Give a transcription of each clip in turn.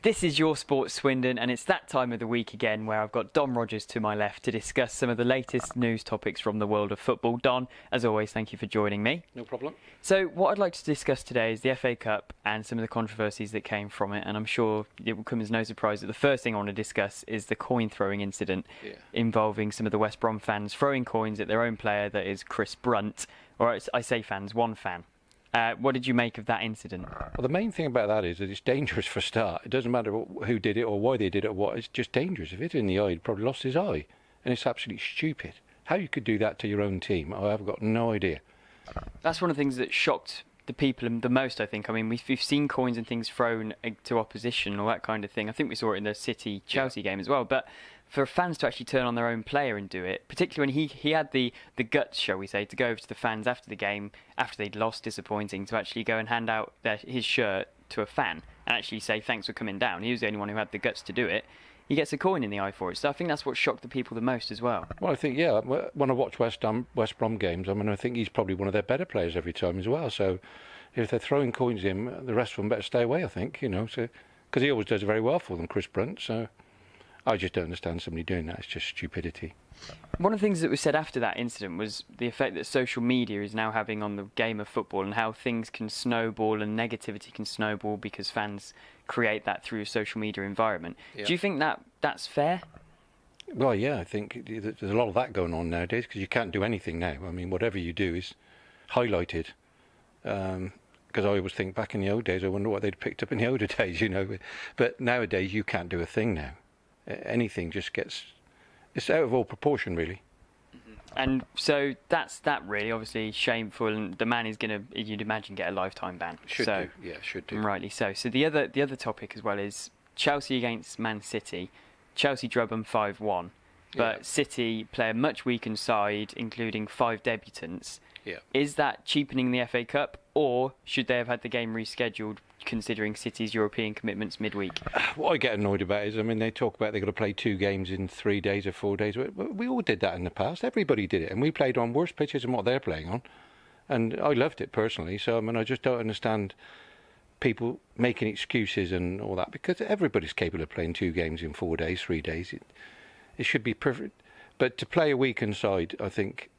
This is Your Sports Swindon, and it's that time of the week again where I've got Don Rogers to my left to discuss some of the latest news topics from the world of football. Don, as always, thank you for joining me. No problem. So what I'd like to discuss today is the FA Cup and some of the controversies that came from it, and I'm sure it will come as no surprise that the first thing I want to discuss is the coin throwing incident involving some of the West Brom fans throwing coins at their own player, that is Chris Brunt, or I say fans, one fan. What did you make of that incident? Well, the main thing about that is that it's dangerous for a start. It doesn't matter who did it or why they did it or what. It's just dangerous. If it hit in the eye, he'd probably lost his eye. And it's absolutely stupid. How you could do that to your own team, I have got no idea. That's one of the things that shocked the people the most, I think. I mean, we've seen coins and things thrown to opposition, all that kind of thing. I think we saw it in the City-Chelsea game as well. But for fans to actually turn on their own player and do it, particularly when he had the guts, shall we say, to go over to the fans after the game, after they'd lost, disappointing, to actually go and hand out his shirt to a fan and actually say thanks for coming down. He was the only one who had the guts to do it. He gets a coin in the eye for it. So I think that's what shocked the people the most as well. Well, I think, when I watch West Brom games, I mean, I think he's probably one of their better players every time as well. So if they're throwing coins in, the rest of them better stay away, I think, because he always does very well for them, Chris Brunt. So I just don't understand somebody doing that. It's just stupidity. One of the things that was said after that incident was the effect that social media is now having on the game of football, and how things can snowball and negativity can snowball because fans create that through a social media environment. Yeah. Do you think that's fair? Well, yeah, I think there's a lot of that going on nowadays because you can't do anything now. I mean, whatever you do is highlighted. Because I always think back in the old days, I wonder what they'd picked up in the older days, But nowadays, you can't do a thing now. Anything just it's out of all proportion, really. And so that's that, really. Obviously shameful, and the man is going to, you'd imagine, get a lifetime ban. Should do. Rightly so. So the other topic as well is Chelsea against Man City. Chelsea drub them 5-1, but City play a much weakened side, including 5 debutants. Yeah. Is that cheapening the FA Cup, or should they have had the game rescheduled, considering City's European commitments midweek? What I get annoyed about is, they talk about they've got to play 2 games in 3 days or 4 days. We all did that in the past. Everybody did it, and we played on worse pitches than what they're playing on. And I loved it personally. So, I just don't understand people making excuses and all that, because everybody's capable of playing 2 games in 4 days, 3 days. It should be perfect. But to play a weakened side, I think,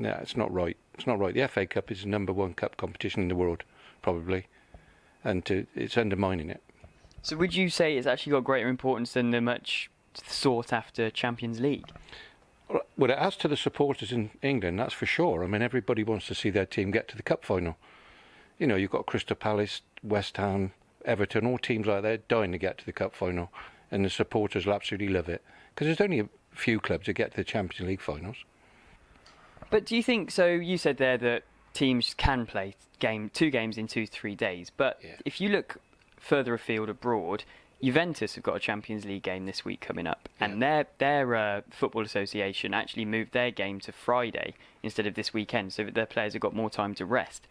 it's not right. It's not right. The FA Cup is the number 1 cup competition in the world, probably. And it's undermining it. So would you say it's actually got greater importance than the much sought-after Champions League? Well, as to the supporters in England, that's for sure. Everybody wants to see their team get to the cup final. You've got Crystal Palace, West Ham, Everton, all teams like that dying to get to the cup final. And the supporters will absolutely love it. Because there's only a few clubs that get to the Champions League finals. But do you think, so you said there that teams can play 2 games in 2-3 days, but if you look further afield abroad, Juventus have got a Champions League game this week coming up, and their football association actually moved their game to Friday instead of this weekend, so that their players have got more time to rest.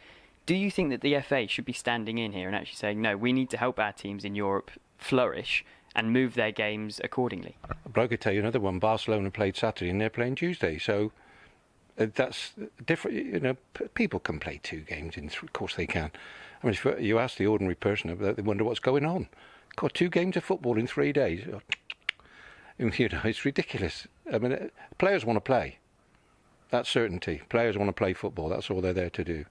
Do you think that the FA should be standing in here and actually saying, no, we need to help our teams in Europe flourish and move their games accordingly? But I could tell you another one. Barcelona played Saturday and they're playing Tuesday, so that's different. People can play 2 games of course they can. If you ask the ordinary person, they wonder what's going on. Got 2 games of football in 3 days. It's ridiculous. Players want to play. That's certainty. Players want to play football. That's all they're there to do.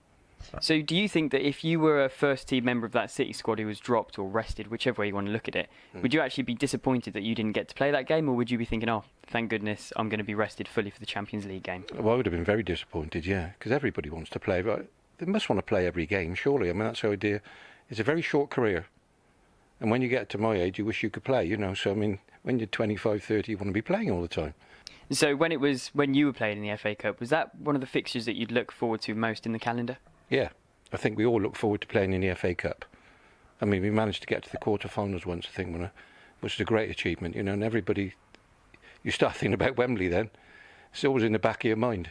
So do you think that if you were a first-team member of that City squad who was dropped or rested, whichever way you want to look at it, would you actually be disappointed that you didn't get to play that game, or would you be thinking, oh, thank goodness I'm going to be rested fully for the Champions League game? Well, I would have been very disappointed, because everybody wants to play. But they must want to play every game, surely. That's the idea. It's a very short career. And when you get to my age, you wish you could play, So, when you're 25, 30, you want to be playing all the time. So when you were playing in the FA Cup, was that one of the fixtures that you'd look forward to most in the calendar? Yeah, I think we all look forward to playing in the FA Cup. We managed to get to the quarter-finals once, I think, which is a great achievement, and everybody, you start thinking about Wembley then. It's always in the back of your mind.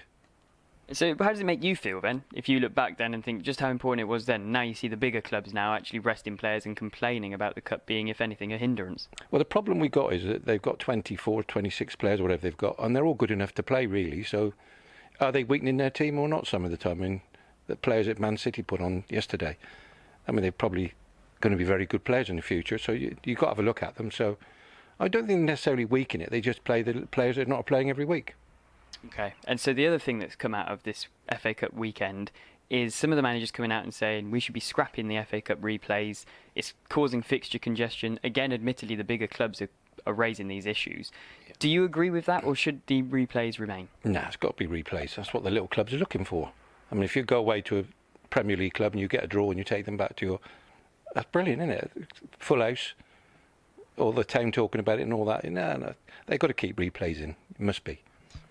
So how does it make you feel then, if you look back then and think just how important it was then? Now you see the bigger clubs now actually resting players and complaining about the Cup being, if anything, a hindrance. Well, the problem we got is that they've got 24, 26 players, whatever they've got, and they're all good enough to play, really. So are they weakening their team or not some of the time? The players that Man City put on yesterday, they probably going to be very good players in the future. So you've got to have a look at them. So I don't think they necessarily weaken it. They just play the players that are not playing every week. Okay. And so the other thing that's come out of this FA Cup weekend is some of the managers coming out and saying we should be scrapping the FA Cup replays. It's causing fixture congestion. Again, admittedly, the bigger clubs are raising these issues. Yeah. Do you agree with that, or should the replays remain? No, it's got to be replays. That's what the little clubs are looking for. I mean, if you go away to a Premier League club and you get a draw and you take them back to your... That's brilliant, isn't it? Full house, all the town talking about it and all that. No, they've got to keep replays in. It must be.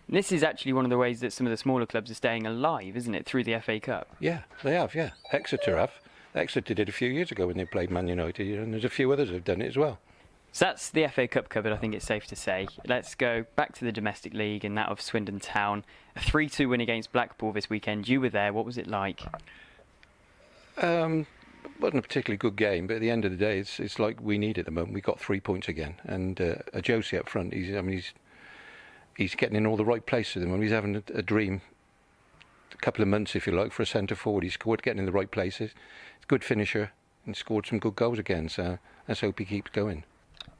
This is actually one of the ways that some of the smaller clubs are staying alive, isn't it, through the FA Cup? Yeah, they have, yeah. Exeter have. Exeter did a few years ago when they played Man United, and there's a few others that have done it as well. So that's the FA Cup covered, I think it's safe to say. Let's go back to the domestic league and that of Swindon Town. A 3-2 win against Blackpool this weekend. You were there. What was it like? Wasn't a particularly good game, but at the end of the day, it's like we need at the moment. We got 3 points again, and Josie up front. He's getting in all the right places. And he's having a dream, a couple of months, if you like, for a centre forward. He scored, getting in the right places. He's a good finisher and scored some good goals again. So let's hope he keeps going.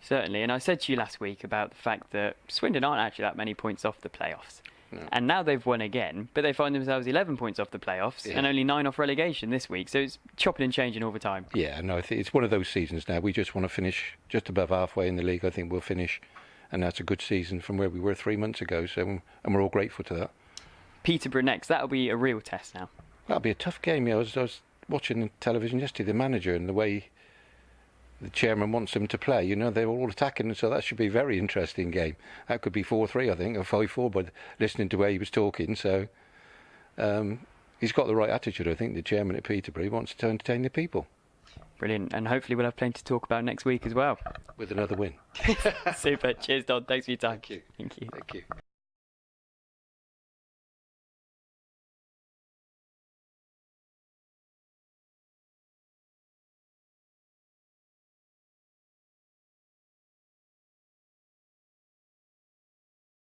Certainly, and I said to you last week about the fact that Swindon aren't actually that many points off the playoffs. No. And now they've won again, but they find themselves 11 points off the playoffs and only 9 off relegation this week. So it's chopping and changing all the time. Yeah, no, I think it's one of those seasons now. We just want to finish just above halfway in the league. I think we'll finish, and that's a good season from where we were 3 months ago. So, and we're all grateful to that. Peterborough next. That'll be a real test now. That'll be a tough game. Yeah, I was watching the television yesterday, the manager and the way the chairman wants them to play. You know, they're all attacking, so that should be a very interesting game. That could be 4-3, I think, or 5-4, but listening to where he was talking. So he's got the right attitude, I think, the chairman at Peterborough. He wants to entertain the people. Brilliant, and hopefully we'll have plenty to talk about next week as well. With another win. Super. Cheers, Don. Thanks for your time. Thank you. Thank you. Thank you.